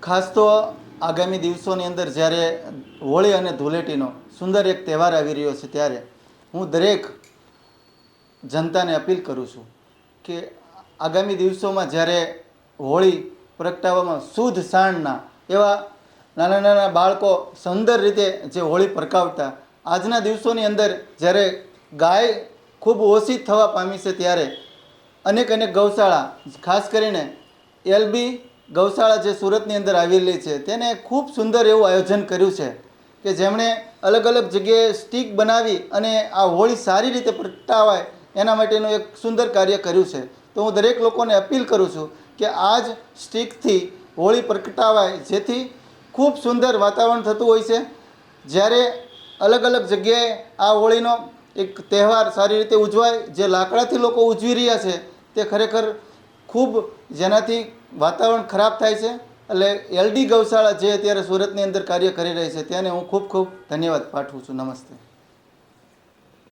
ખાસ તો આગામી દિવસોની અંદર જ્યારે હોળી અને ધૂળેટીનો સુંદર એક તહેવાર આવી રહ્યો છે ત્યારે હું દરેક જનતાને અપીલ કરું છું કે આગામી દિવસોમાં જ્યારે હોળી પ્રગટાવવામાં શુદ્ધ સાણના એવા નાના નાના બાળકો સુંદર રીતે જે હોળી પ્રગટાવતા આજના દિવસોની અંદર જ્યારે ગાય ખૂબ ઓછી થવા પામી છે ત્યારે અનેક ગૌશાળા ખાસ કરીને એલબી ગૌશાળા જે સુરતની અંદર આવેલી છે તેને ખૂબ સુંદર એવું આયોજન કર્યું છે કે જેમણે અલગ અલગ જગ્યાએ સ્ટીક બનાવી અને આ હોળી સારી રીતે પ્રગટાવાય એના માટેનું એક સુંદર કાર્ય કર્યું છે. તો હું દરેક લોકોને અપીલ કરું છું કે આ જ સ્ટીકથી હોળી પ્રગટાવાય જેથી ખૂબ સુંદર વાતાવરણ થતું હોય છે. જ્યારે અલગ અલગ જગ્યાએ આ હોળીનો એક તહેવાર સારી રીતે ઉજવાય, જે લાકડાથી લોકો ઉજવી રહ્યા છે તે ખરેખર ખૂબ જેનાથી વાતાવરણ ખરાબ થાય છે. એટલે એલડી ગૌશાળા જે અત્યારે સુરતની અંદર કાર્ય કરી રહી છે તેને હું ખૂબ ખૂબ ધન્યવાદ પાઠવું છું. નમસ્તે.